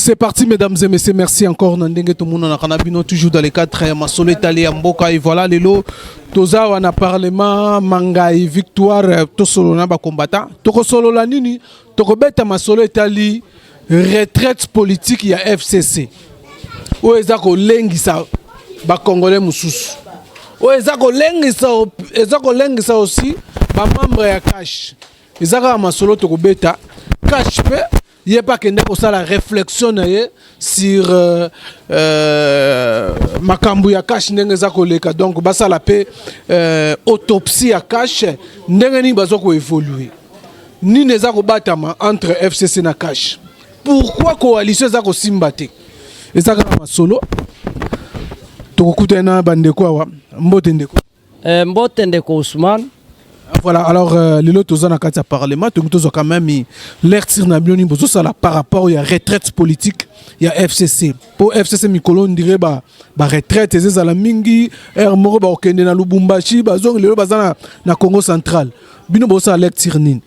C'est parti, mesdames et messieurs. Merci encore. Nandenge tout le monde a kanabino toujours dans les cadres. Masolo Italie Mboka et voilà les lots. Toza wana parlement mangai victoire to solo na ba combattant. Toko solo la nini. Toko beta masolo Italie retraite politique ya FCC. O ezako lengisa ba congolais mususu. O ezako lengisa aussi ba membre ya cash. Ezaka masolo toko beta cash pe. Il n'y a pas que la réflexion sur Makambu ya cash n'engeza koleka donc basa la paix autopsie ya cash n'engeni bazoko évoluer ni neza ko batama entre FCC na cash. Pourquoi coalition za ko simbate ezaka na solo to kutena bandeko wa mbote ndeko Ousmane. Voilà, alors les lots aux en cas parlement, tout quand même l'air tirnabioni par rapport à retraite politique, il y a FCC. Pour FCC Mikolo on dirait ba retraite c'est la mingi air moro ba okende na Lubumbashi ba zong le bazana na Congo central. Bino bosa l'air tirnin.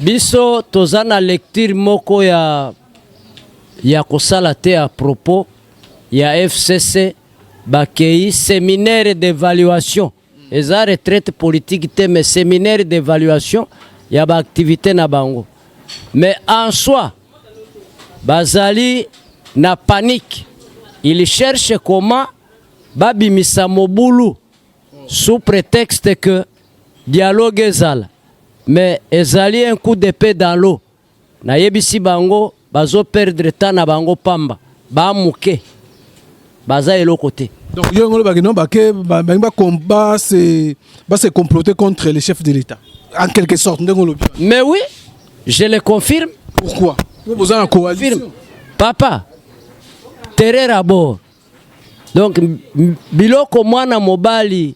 Biso tozana lecture moko ya kosala te à propos ya FCC bakei séminaire d'évaluation. Les retraites politiques, mais séminaire d'évaluation, il y a des activités na bango. Mais en soi, Bazali na panique. Il cherche comment babimisa mobulu sous prétexte que dialogue ezala. Mais ezali un coup d'épée dans l'eau. Na yebisi bango bazo perdre temps na bango pamba. Ba muke. Baza elo côté. Donc, il y a combat, c'est comploter contre les chefs de l'État. En quelque sorte. Mais oui, je le confirme. Pourquoi? Vous avez une coalition. Papa, terre à bord. Donc, biloko mwana mobali,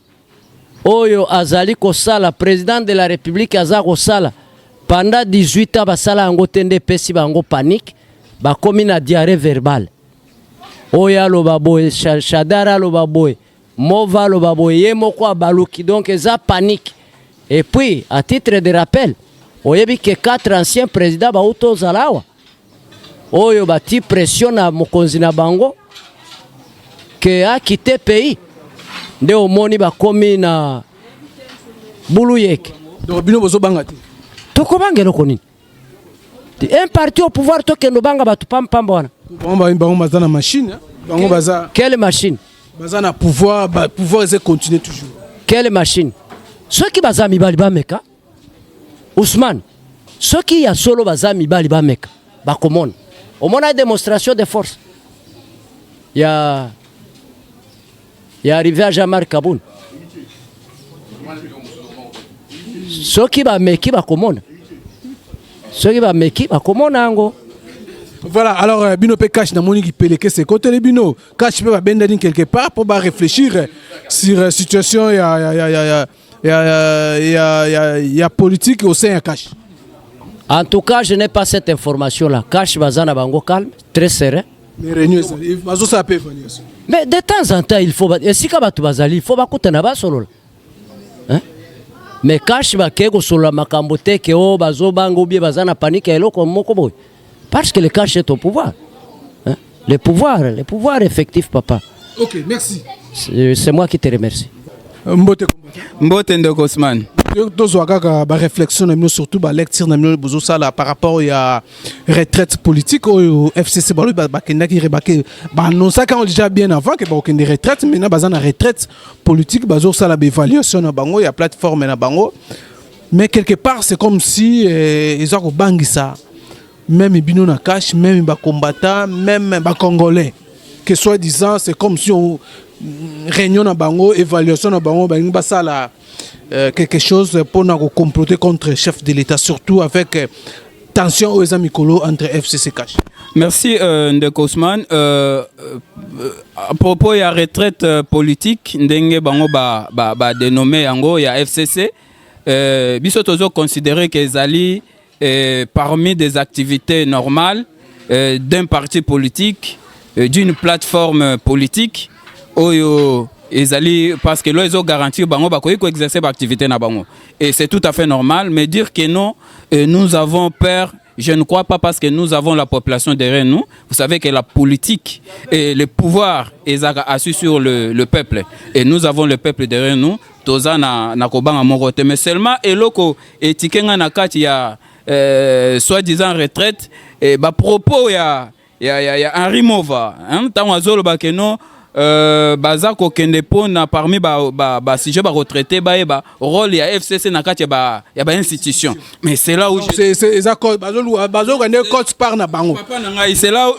oyo azali kosala, président de la République azali kosala, pendant 18 ans, basala ango tende pesi bango panique, bakomi na diarrhée verbale. Oya lobaboy, Shadara lobaboy, Mova lobaboy, Yemoko baluki, donc eza panique. Et puis, à titre de rappel, oyebi que 4 anciens présidents bauto zalawa. Oyo bati pression na mokonzi na bango que a quitté pays. Nde omoni bakomi na buluyek. Donc bino bozo bangati. Toko bangelo konini. Un parti au pouvoir toke no banga batu pamba wana. Bazana machine, quelle machine? Bazana pouvoir continuer toujours. Quelle machine? Ceux qui bazami bali ba meka, Ousmane, ceux qui a solo bazami bali ba meka, ba komona. Au moins une démonstration de force. Il y a arrivé à Jamar Kaboun. Ceux qui ba meki ba komona. Ceux qui ba meki ba komona ango. Voilà, alors Bino peut cacher dans mon équipe que c'est côté les Bino cache peut bender quelque part pour réfléchir sur la situation il y a politique au sein de cache. En tout cas, je n'ai pas cette information là. Cache bazana bango calme, très serein. Mais de temps en temps il faut et si kabatu bazali, il faut bakuta na ba solo. Hein? Mais cache ba kego solo makambo te ke o bazo bango bi bazana panique eloko moko boy. Parce que le cash est au pouvoir. Hein? Le pouvoir effectif, papa. Ok, merci. C'est moi qui te remercie. Mbote ndeko Ousmane. Ba réflexion surtout ba lecture par rapport à retraite politique au FCC qui annonça quand déjà bien avant que ba des retraites maintenant bazana retraite politique bazo ça la évaluation na bango il y a plateforme na bango mais quelque part c'est comme si ils ont bangisa même Bino na cash, même les combattants, même les Congolais. Que soi-disant, c'est comme si on réunion na bango, évaluation na bango, quelque chose pour nous comploter contre le chef de l'État, surtout avec tension aux amis entre FCC cash. Merci Ndeko Ousmane. À propos de la retraite politique, ndenge bango ba dénommé yango ya FCC, biso tozo considérer que zali parmi des activités normales d'un parti politique, d'une plateforme politique, parce que là ils ont garanti bango bakoyi ko exercer l'activité na bango et c'est tout à fait normal, mais dire que non nous avons peur je ne crois pas parce que nous avons la population derrière nous. Vous savez que la politique et le pouvoir est assis sur le peuple. Et nous avons le peuple derrière nous. Toza na kobanga morote. Mais seulement, eloko et tikenga na kati ya soi-disant retraite, et bah propos ya Henri Mova. Tant azolo bakeno. Baza ko kende pona parmi si je ba retraité ba rôle ya FCC na kati ba institution, mais c'est là où c'est accord bazo gagner coach par na bango papa na ngai, c'est là où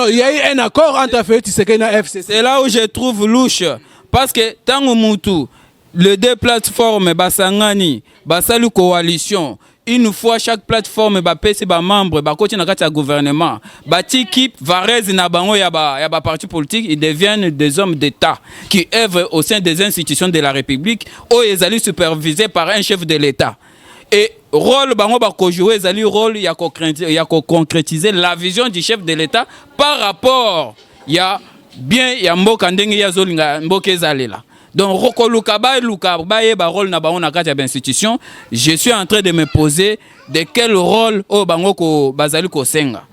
il y a eu un accord entre Félix Tshisekedi na FCC. C'est là où je trouve louche parce que tango mutu les deux plateformes basangani basali coalition. Une fois chaque plateforme ba pesi ba membre ba coach na kati ya gouvernement ba équipe varese na bango ya ba parti politique, ils deviennent des hommes d'état qui œuvrent au sein des institutions de la République ou ils allaient supervisés par un chef de l'État. Et rôle bango ba ko jouer ezali rôle ya ko concrétiser la vision du chef de l'État par rapport ya bien ya mboka ndenge ya zolinga mboka ezalela. Donc, je suis en train de me poser de quel rôle au bango bazali ko senga.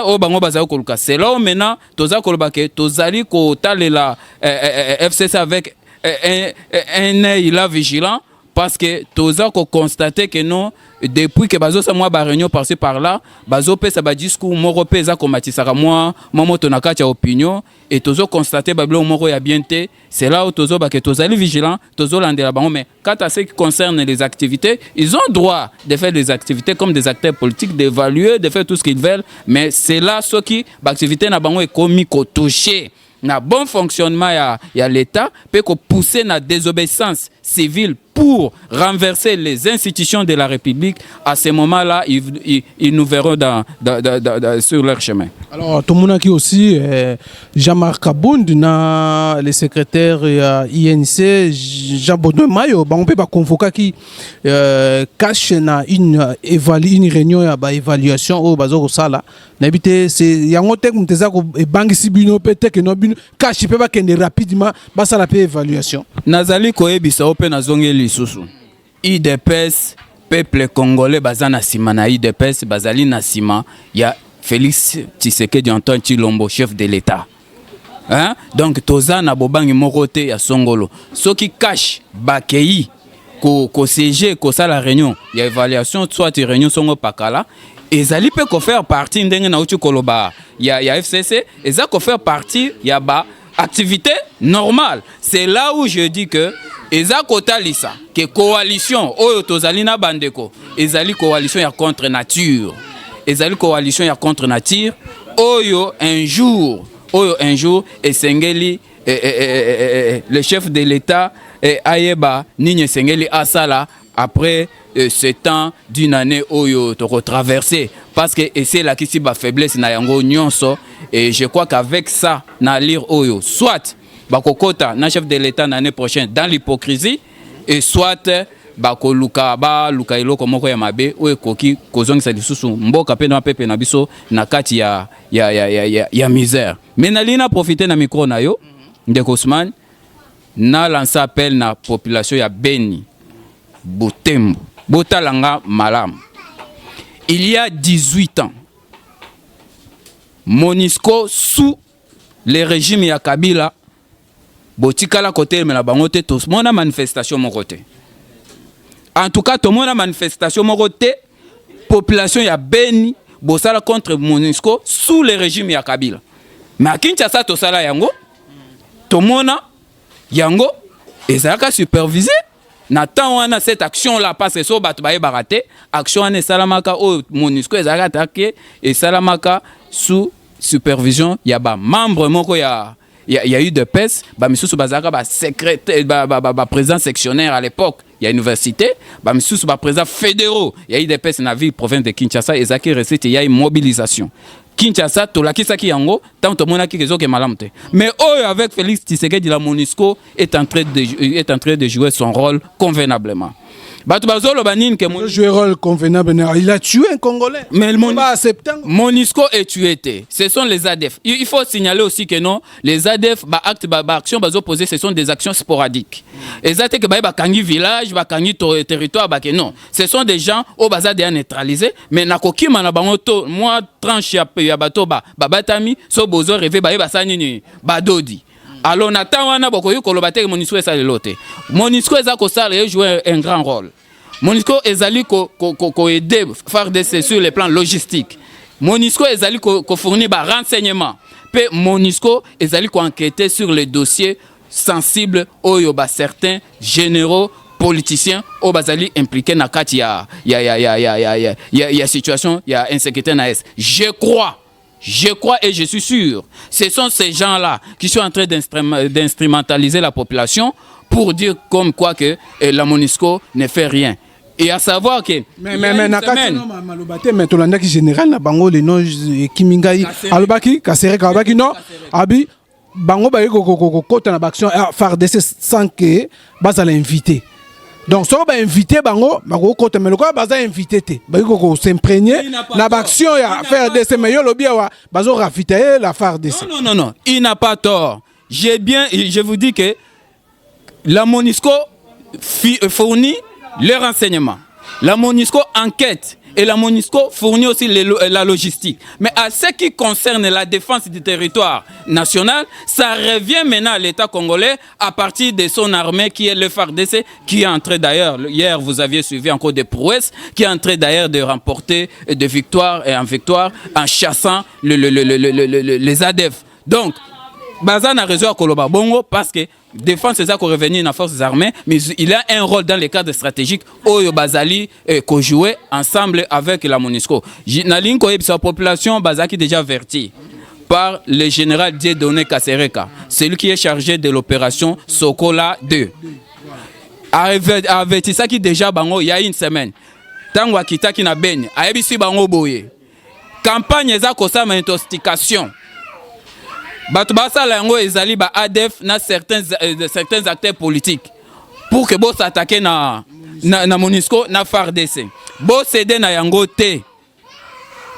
Au bango bazali ko luka. C'est là où maintenant, toza kolbake, tozali ko talela FCC avec un œil là vigilant. Parce que toza ko constater que non, depuis que bazo sa moi ba réunion par-ci par-là, bazo pe sa ba discours moko pe za ko matisaka moi moto na kati ya opinion et tozo constater bablo moko ya bienté, c'est là où tozo ba que tozali vigilant, tozo landela bango. Mais quant à ce qui concerne les activités, ils ont droit de faire des activités comme des acteurs politiques, d'évaluer, de faire tout ce qu'ils veulent, mais c'est là ce qui l'activité na bango est commis ko toucher na bon fonctionnement ya l'État peut pousser na désobéissance civile pour renverser les institutions de la République. À ce moment-là, ils nous verront sur leur chemin. Alors, tout le monde qui aussi, Jean-Marc Abound, le secrétaire INC, Jean-Baudouin Mayo, on peut pas convoquer qui cache une réunion d'évaluation au Bazoro Sala. N'habite, c'est Yangotek Mtezako et Bangi Sibino, peut-être que nous cache peut pas qu'il rapidement, ça la évaluation. Nazali Koebisa Open Azongeli Susu. IDPS, peuple congolais, bazana sima na IDPS, bazali na sima, ya Félix Tshisekedi Antoine Tshilombo, chef de l'État. Hein? Donc, toza na bobangi morote ya Songolo. Ce qui cache Bakei, ko CG, ko sa la réunion, ya évaluation, soit une réunion Songo Pakala, et zali peut faire partie ndenge na uchu koloba ya FCC, et ça faire partie ya ba activité normale. C'est là où je dis que eza kotalisa que coalition oyo tozali na bandeko ezali coalition ya contre nature, ezali coalition ya contre nature oyo un jour esengeli le chef de l'État ayeba nini esengeli asala après ce temps d'une année oyo to retraverser parce que c'est là qui si ba faiblesse na yango nyonso. Et je crois qu'avec ça na lire oyo soit bakokota na chef de l'État l'année prochaine dans l'hypocrisie et soit bakoluka luka eloko moko ya mabe oyo koki kozongisa lisusu mboka pe na pepe na biso na kati ya misère. Mais nalina profiter na micro na yo ndeko Ousmane na lancer appel na population ya Beni Butembo botalanga malam. Il y a 18 ans, MONUSCO sous le régime ya Kabila botikala côté mais la bangote tous mon manifestation mon côté. En tout cas tout mon manifestation mon côté population ya Beni bosala contre MONUSCO sous le régime ya Kabila. Mais à Kinshasa to sala yango tout mon yango ezaka supervisé. Nathan wana cette action là parce que so batu baye baraté action ane salamaka o MONUSCO ezaka attaqué et salamaka sous supervision ya ba membre moko ya eu de PES ba misusu bazaka ba secrétaire ba président sectionnaire à l'époque il y a université ba misusu ba président fédéraux il y a eu de PES na ville province de Kinshasa ezaki recette il y a une mobilisation Kinshasa tolakisaki yango tant to monaki kezoke malamte. Mais avec Félix Tshisekedi la MONUSCO est en train de jouer son rôle convenablement. Bato bazolo banine que mon jouer rôle convenable, il a tué un Congolais. mais le Monisco est tué. Ce sont les ADF. Il faut signaler aussi que non, les ADF, actes, action, posées, ce sont des actions sporadiques. Et ça, c'est que bakangi village, bakangi territoire, non. Ce sont des gens au bazar déjà neutralisés, mais nakoki manabangoto, moi tranche ya bato batami, so bozo rêver basani badodi. Alors Nathan wana bokoyo kolobate Monisco esa lelote. Monisco eza ko sala jouer un grand rôle. Monisco ezali ko aider FARDC sur le plan logistique. Monisco ezali ko fournir ba renseignements. Pe Monisco ezali ko enquêter sur les dossiers sensibles oyo ba certains généraux politiciens au bazali impliqués na kati ya situation ya insécurité na est. Je crois et je suis sûr, ce sont ces gens-là qui sont en train d'instrumentaliser la population pour dire comme quoi que la Monisco ne fait rien. Et à savoir que mais tu l'as dit général na bango le nom Kimingai alobaki Kasereka alobaki non abi bango ba ko kota na action FARDC sans que bazala invité. Donc, si on va inviter bango, bango côté mais le quoi baza invité te. Bango s'imprégner na action ya faire des meilleurs lobby wa bazo rafiter la FARDC. Non, il n'a pas tort. Je vous dis que la Monisco fournit les renseignements. La Monisco enquête et la Monisco fournit aussi la logistique. Mais à ce qui concerne la défense du territoire national, ça revient maintenant à l'État congolais à partir de son armée qui est le FARDC, qui est en train d'ailleurs, hier vous aviez suivi encore des prouesses, qui est en train d'ailleurs de remporter de victoire en victoire en chassant les ADF. Donc, Bazan a raison à Koloba Bongo parce que défense c'est ça qu'on revenir dans les forces armées, mais il a un rôle dans les cadres stratégiques Oyo Bazali qu'on jouait ensemble avec la Monisco. Nalinko et sa population Bazaki déjà averti par le général Dieudonné Kasereka, celui qui est chargé de l'opération Sokola 2. Averti ça qui déjà bango il y a une semaine. Tango akita ki na beni, ayebisi bango boye. Campagne za kosama intoxication. Bato basala yango ezali ba ADF na certains acteurs politiques pour que bo s'attaquer na Monisco na FARDC. Bo céder na yango te.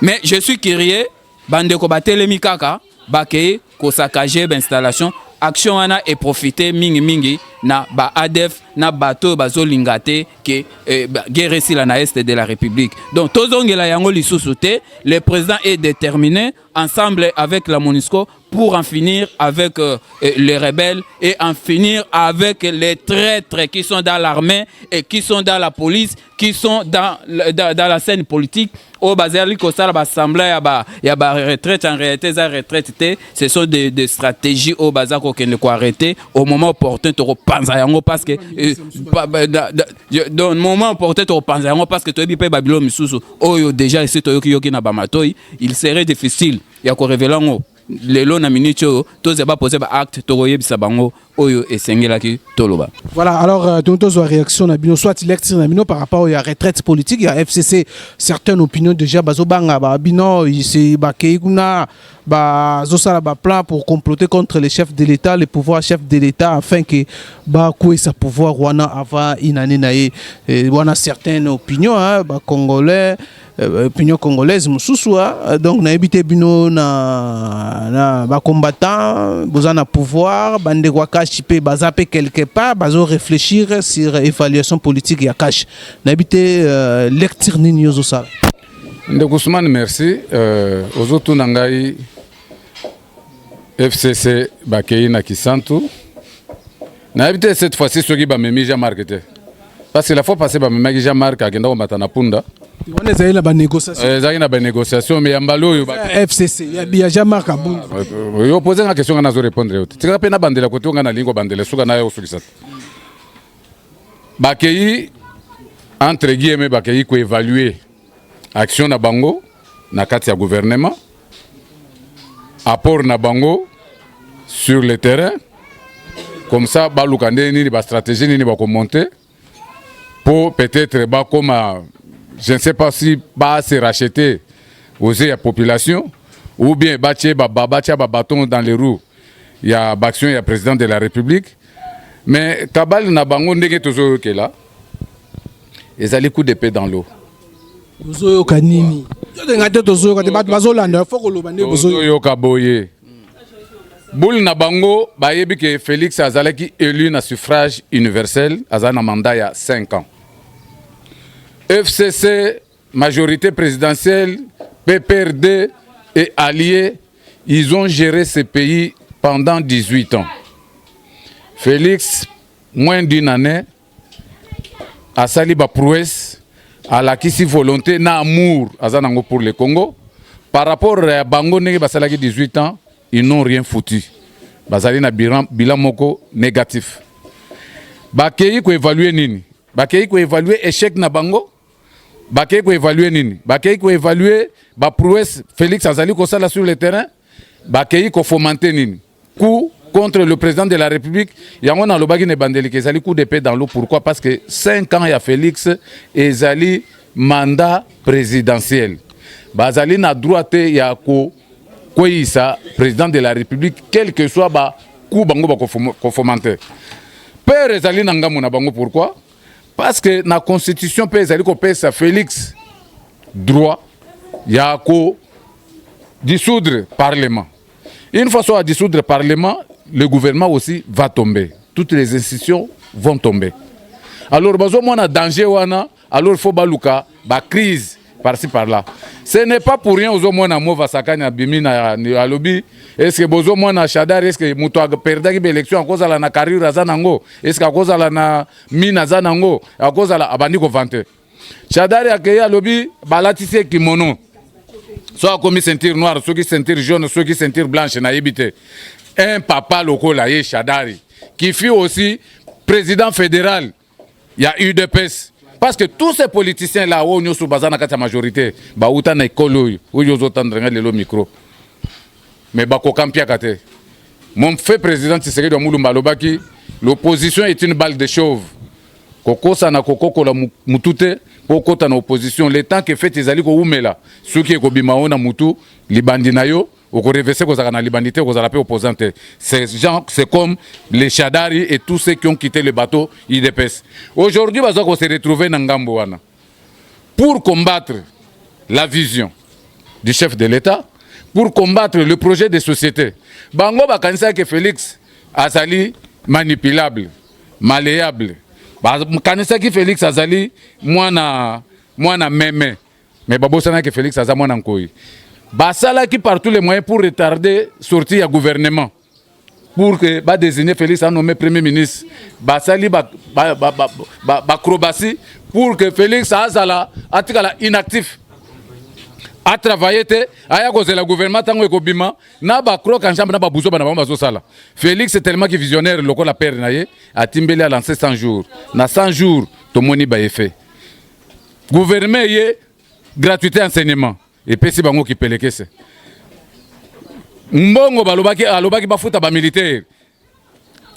Mais je suis curieux bande ko batelemi kaka bakei ko saccager installation action wana et profiter mingi na ba ADF na bato bazolingate que guerre si la na est de la République. Donc tozongela yango lisusu te, le président est déterminé ensemble avec la Monisco pour en finir avec les rebelles et en finir avec les traîtres qui sont dans l'armée et qui sont dans la police, qui sont dans la scène politique. Au bazali kosala l'assemblée ya ba retraite en réalité za retraite ce sont des stratégies au bazako que ne ko arrêter au moment opportun to repenser yango parce que dans le moment opportun to repenser yango parce que to bi pe babilo misusu oyo déjà c'est to yoki na ba matoi il serait difficile ya ko révéler ngo lelo na minute to zeba poser ba acte to yebisa bango oyo esengelaki toloba. Voilà, alors donc réaction na bino soit lecture na bino par rapport à retraite politique, il y a FCC certaines opinions déjà bazobanga ba bino c'est ba keikuna ba zosala ba plan pour comploter contre les chefs de l'État, les pouvoirs chefs de l'État afin que ba koué sa pouvoir wana avant une année naé wana certaines opinions ba congolais opinion congolaise mususua donc na habité bino na ba combattant bozana pouvoir bande kwa chipé bazape quelque part bazo réfléchir sur évaluation politique ya cash na habité lecture nini yozo sala Ndeko Ousmane merci ozoto nangai FCC bakei na Kisantu na habité cette fois-ci soki ba memi ja marketé parce que la fois passée ba memi ja marque agenda ko matana punda on est allé ba négociation na ba négociation mais yambalo yo FCC ya jamais kabun yo poser une question na zo répondre yo tika pe na bandela ko tonga na lingo bandela suka na yo sukisa bakei entre guillemets bakei ko évaluer action na bango na kati ya gouvernement apport na bango sur le terrain comme ça baluka nini ba stratégie nini ba ko monter pour peut-être ba comme je ne sais pas si ba se racheter aux la population ou bien batia ba bâton dans les roues il y a action il y a président de la République mais kabal na bango ndenge tozo ke là ezali coup d'épée dans l'eau. Tozoyoka nini? Ngate tozoyoka te bato bazolanda faut koloba nde bozoyoka boye. Boule na bango bayebi que Félix azalaki élu na suffrage universel, azana mandat ya 5 ans. FCC, majorité présidentielle, PPRD et alliés, ils ont géré ce pays pendant 18 ans. Félix, moins d'une année, a sali ba prouesse, a la kisi volonté, na amour azanango pour le Congo. Par rapport à Bango nege basalaki 18 ans, ils n'ont rien foutu. Bazali na bilan moko négatif. Bakei ko évaluer nini? Bakei ko évaluer échec na Bango? Bakei ko évaluer nini? Bakei ko évaluer ba prouesse Félix azali ko sala sur le terrain? Bakei ko fomenter nini? Coup contre le président de la République, yango na lobaki ne bandeli ke ezali coup d'épée dans l'eau. Pourquoi? Parce que 5 ans ya Félix ezali mandat présidentiel. Bazali na droite ya ko Koyisa, président de la République, quel que soit ba coup bango ba fomenter. Père ezali na ngamu na bango. Pourquoi? Parce que na constitution pe ezali ko pesa Félix droit ya ko dissoudre parlement. Une fois soit à dissoudre parlement, le gouvernement aussi va tomber. Toutes les institutions vont tomber. Alors bazo mona danger wana, alors faut baluka ba crise par-ci par-là. Ce n'est pas pour rien aux hommes qui ont sakani abimi na alobi. Est-ce que bozo mona Shadari est-ce que muto a perdu l'élection à cause de la carrière zanango? Est-ce qu'à cause de la mine zanango? À cause de la abandi ko vante. Shadari a créé alobi balatise kimono. Soit commis ceinture noire, soit qui ceinture jaune, soit qui ceinture blanche na yebite. Un papa local là Shadari qui fut aussi président fédéral. Il y a eu de pèse. Parce que tous ces politiciens-là, où nous sommes basés dans la majorité, ils sont dans l'école, où ils sont dans le micro. Mais ils sont dans mon fait président Tshisekedi Moulumba Lobaki, l'opposition est une balle de chauve. Koko sana koko la mutute, poko ta na opposition. Le temps que fait ezali ko umela, ceux qui ekobimao na mutu, libandinayo, oko reverser ko zakana libandité ko zalape opposante. Ces gens, c'est comme les Shadari et tous ceux qui ont quitté le bateau IDPS. Aujourd'hui, bazo ko se retrouver na ngambo wana. Pour combattre la vision du chef de l'État, pour combattre le projet de société. Bango bakanisa que Félix azali manipulable, malléable. Kanisa ki Félix azali mwana meme. Mais babosana que Félix azali mwana nkoi. Basala qui par tous les moyens pour retarder sortie du gouvernement. Pour que ba désigner Félix à nommer premier ministre. Basali acrobatie pour que Félix azala atikala inactif. A travaillé à cause de la gouvernement tango ekobima na ba croc en chambre na ba buzo ba na ba zo sala. Félix est tellement que visionnaire loko la père naye a timbeli a lancé 100 jours. Na 100 jours to moni ba effet. Gouvernement yé gratuité enseignement et pesi bango ki pelekese. Mbongo balobaki ba futa ba militaire.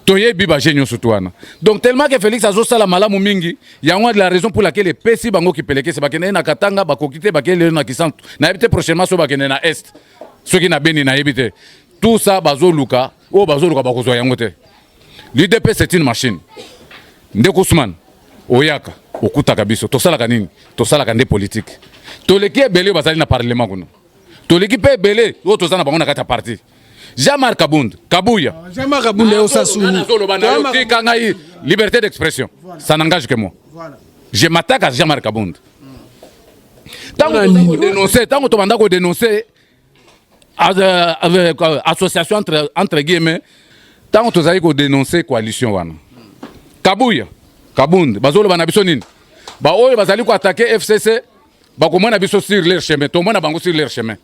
Toye biba géniaux surtout. Donc tellement que Félix a sala malamu mingi, il y a de la raison pour laquelle les pesi bango ki peleke se bakene na katanga bakokite bakele na kisantu. Na ebite prochainement so bakene na est. Ceux qui na beni na ebite. Tout ça bazo luka, bazo luka bakozo yango te. L'UDP c'est une machine. Ndeko Ousmane, oyaka, okuta kabiso, to sala kanini, to sala kande politique. To leki ebele bazali na parlement kuna. To leki pe ebele, o to zana bango na kata parti. Jean-Marc Kabound, Kabouya. Jean-Marc Kabound est au Sassouni. Liberté d'expression. Ça n'engage que moi. Voilà. Je m'attaque à Jean-Marc Kabound. Tant que tu as dénoncé association entre guillemets, tant que tu as dénoncé coalition. Kabouya, Kabound, Bazolo Banabisonine. Baoye Bazali ko attaquer FCC, Bakomon Abiso sur leur chemin, tout le monde a bango sur leur chemin.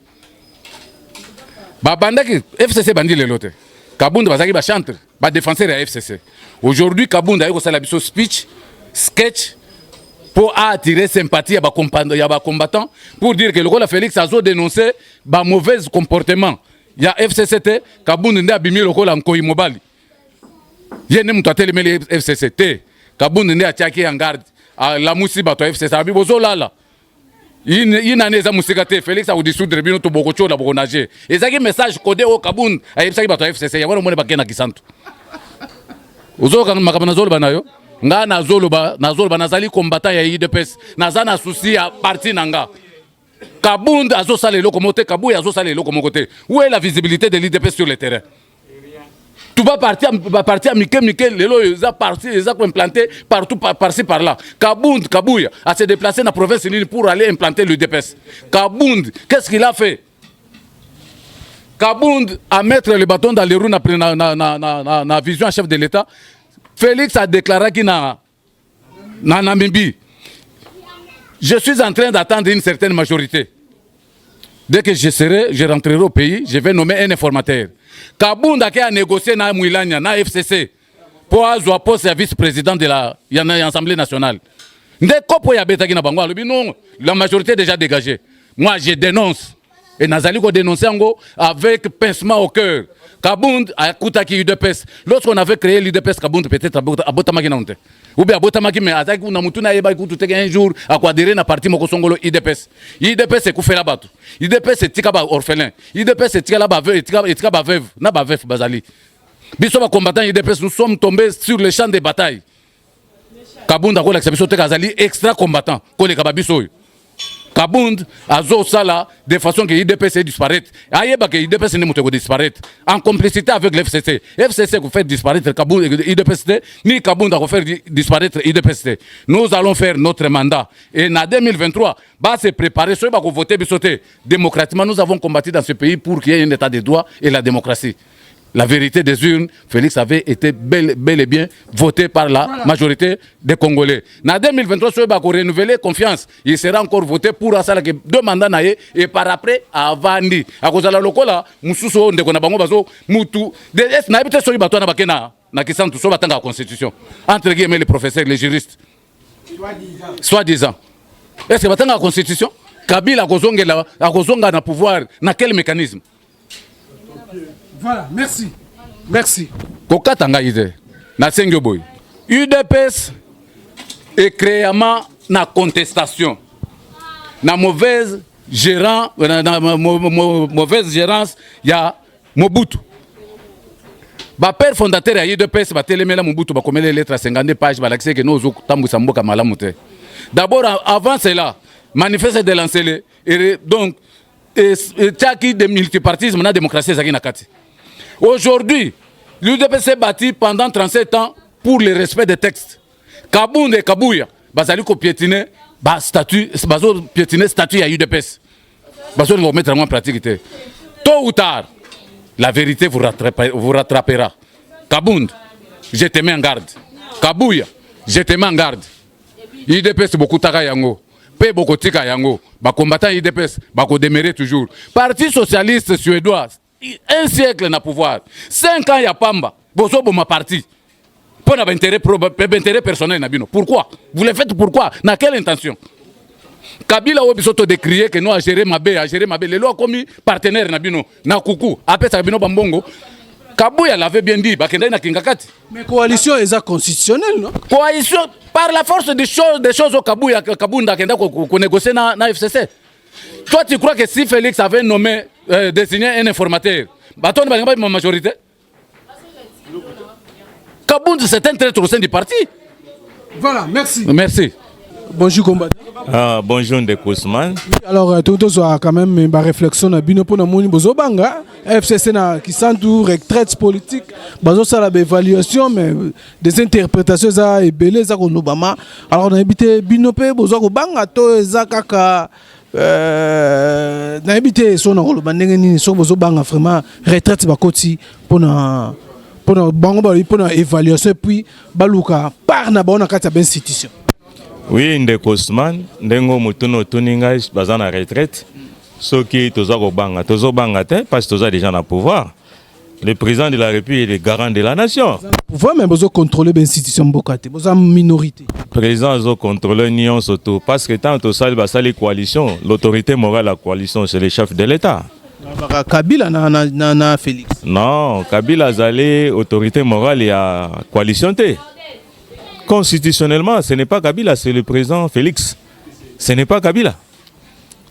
Bandaki FCC bandi le lote. Kabound bazaki ba chanteur, ba défenseur à FCC. Aujourd'hui Kabound a eu ça la biso speech, sketch pour attirer sympathie à ba combattants pour dire que le rôle Félix a dénoncé ba mauvais comportement. Il y a FCCT, Kabound nda bimi le rôle en Koyi Mobali. Yene mtu atelemeli FCCT. Kabound nda attaqué en garde à la musiba to FCC abi bozola la. Il n'a pas de Félix a dissoudre bino to bokocho la bokonager. Et ça qui message codé au Kabound a yebisa ki bato FCC ya wana mone bakena kisantu. Uzo kan makabana zolo banayo. nga nazoloba nazali combattant ya UDPS nazana souci ya parti nanga Kabund azosala eloko mote Kabuya azosala eloko mokote. Où est la visibilité de l'UDPS sur le terrain? Tu vas partir à Mike, les a parti, les a implanté partout, par-ci, par-là. Kabund, Kabuya, a se déplacé dans la province pour aller implanter l'UDPS. Kabund, qu'est-ce qu'il a fait? Kabund, à mettre le bâton dans les roues après la vision chef de l'État. Félix a déclaré qu'il n'a Namibie. Je suis en train d'attendre une certaine majorité. Dès que je rentrerai au pays, je vais nommer un informateur. Kabunda qui a négocié na Mouilania, na FCC, pour avoir poste de vice-président de l'Assemblée nationale. Non, la majorité est déjà dégagée. Moi, je dénonce. Et Nazali ko dénoncé avec pincement au cœur. Kabund a Koutaki UDPS. Lorsqu'on avait créé l'UDPS, Kabund peut-être à Botamaki Nante. Ou bien à Botamaki, mais à Takou Namutuna Eba Koutou un jour à quoi adhérer à parti Mokosongolo UDPS. UDPS c'est Koufela Batou. UDPS c'est Tikaba orphelin. UDPS c'est Tikaba veuve. Na Bavef Bazali. Bissoba combattant UDPS, nous sommes tombés sur le champ de bataille. Kabund a l'acception de Kazali extra combattant. Kole Kababisoy. Kabund azo sala de façon que l'IDPS disparaître. Ayeba que l'IDPS ne peut disparaître en complicité avec l'FCC. FCC qui fait disparaître Kabund l'IDPS ni Kabund a fait disparaître l'IDPS. Nous allons faire notre mandat et en 2023 va se préparer ceux qui voter bisoter démocratiquement. Nous avons combattu dans ce pays pour qu'il y ait un état de droit et la démocratie. La vérité des urnes, Félix avait été bel et bien voté par la majorité des Congolais. En 2023, ceux qui ont renouvelé confiance, il sera encore voté pour deux mandats et par après, à Vandi. À cause de la locola, Moussousso, Ndekona Bango Bazo, Moutou, DS, n'habite sur Ibatouana Bakena, Nakisan, tout ça, la Constitution. Entre guillemets, les professeurs, les juristes. Soi-disant. Est-ce que la Constitution? Kabila a Kozonga na pouvoir, dans quel mécanisme? Voilà, merci. Merci. Kokatanga ide na sengyo boy. UDPS est créément na contestation. Na mauvaise gérance ya Mobutu. Ba père fondateur ya UDPS ba telemela Mobutu ba komela lettre à 52 pages ba l'accès que nous tambousa mboka malamu te. D'abord avant cela, manifeste de lancer et donc tchaki de multipartisme na démocratie zaki na kati. Aujourd'hui, l'UDPS s'est bâti pendant 37 ans pour le respect des textes. Kabund et Kabuya, bazali ko piétiner statut à UDPS. Bazo nous mettre en pratique. Tôt ou tard, la vérité vous rattrapera. Kabund, je te mets en garde. Kabuya, je te mets en garde. UDPS beaucoup taka yango, pe beaucoup tika yango. Ba combattant UDPS, ba ko démérer toujours. Parti socialiste suédois. Un siècle na pouvoir. 5 ans ya pamba. Bozo ma parti. Pour l'intérêt personnel nabino. Pourquoi? Vous le faites pourquoi? Dans quelle intention? Kabila obisoto décrié que nous a géré ma bé, Les lois commis partenaire nabino. Na kuku. Après ça bino bambongo. Kabuya l'avait bien dit. Bakenda na kingakati. Mais coalition est constitutionnelle, non? Coalition par la force des choses au Kabunda kenda ko négocier na FCC. Toi, tu crois que si Félix avait nommé, désigné un informateur, Baton n'a pas ma majorité? Kabund, c'est un traître au sein du parti. Voilà, merci. Merci. Bonjour, combattant. Bonjour, Ndeko Ousmane. Alors, tout ça quand même une réflexion na bino pour na bozobanga FCC na qui sent tout retraite politique bazo ça la évaluation mais des interprétations ça et belé ça ko Obama. Alors on a habité bino pe bozo ko banga to eza kaka na habité son na ko ndenge nini so bozo banga vraiment retraite bakoti pour na bango pour na évaluation puis baluka par na bona kata ben institution. Oui, Ndeko Ousmane, ndengo mutuno tuninga bazana retraite. Ce qui tozo banga te parce que tozo déjà na pouvoir. Le président de la République est le garant de la nation. Pouvoir mais besoin contrôler l'institution bokate, besoin minorité. Président zo contrôler nion surtout parce que tant to sali basali coalition, l'autorité morale de la coalition c'est le chef de l'État. Kabila na Félix. Non, Kabila zali autorité morale ya coalition te. Constitutionnellement, ce n'est pas Kabila, c'est le président Félix. Ce n'est pas Kabila.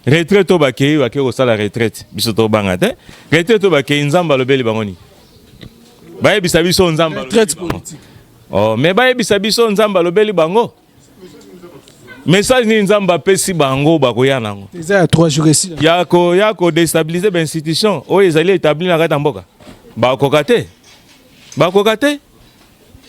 Retraite au baké, au salaire retraite. Bisoto bangate. Retraite au baké, nzamba le beli bangoni. Baye bisabiso nzamba. Retraite politique. Oh, mais bayebisa biso nzamba lobeli bango. Message ni nzamba pesi bango bakoya nango. Eza ya 3 jours ici. Yako déstabiliser l'institution. O ezali établi na kata mboka. Bakokate. Bakokate.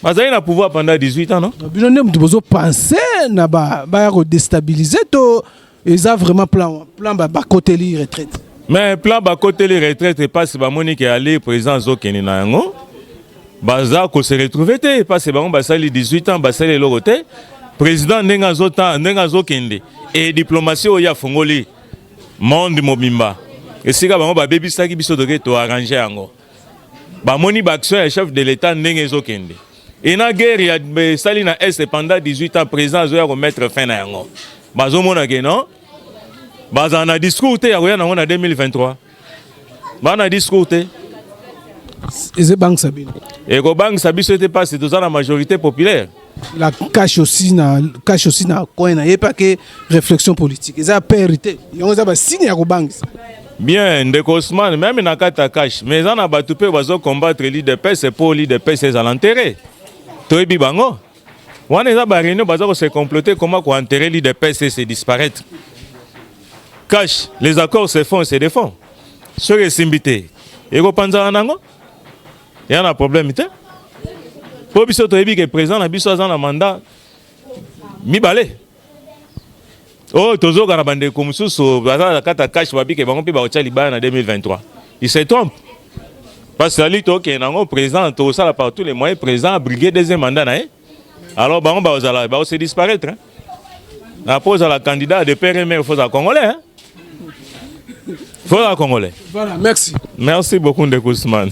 Bazali na pouvoir pendant 18 ans, non? Bino ne mtu penser na ba ya déstabiliser to eza vraiment plan ba côté li retraite. Mais plan ba côté li retraite passe ba Monique aller président Zokeni na yango. Baza ko se retrouver te passe ba basali 18 ans basali lokote. Président Nenga Zokende et diplomatie oya fongoli monde mobimba. Et sika bango ba bebisaki biso doke to arranger yango. Ba moni ba action ya chef de l'état Nenga Zokende. Et na guerre ya sali na est pendant 18 ans président zoya ko mettre fin na yango. Bazo mona ke non. Baza na discours te ya koya na 2023. Ba na discours te. Eze bank sabine. Et ko bank sabiso te passe dans la majorité populaire. La cache aussi na coin na pas que réflexion politique. Eza périté. Yon za ba signe ya ko bank. Bien, Ndeko Ousmane, même na kata cache, mais on a battu peu bazo combattre l'IDP, c'est pour l'IDP c'est à l'enterrer. Toyebi bango. On est à réunion bazo se comploter comment ko enterrer l'IDP c'est disparaître. Cache, les accords se font, se défont. Sur les simbité. Et ko panza nango? Il y a un problème te. Pour biso toyebi que président na biso azana mandat mibale. Oh, tozo garabande komsusu bazala kata cash babi ke bango pe ba ocha libaya na 2023. Il se trompe. Parce que ali to ke nango président to sala par tous les moyens président briguer deuxième mandat na. Alors bango ba ozala ba se disparaître. Hein? Na pose à la candidat de PRM faut à congolais hein. Faut à congolais. Voilà, merci. Merci beaucoup Ndeko Ousmane.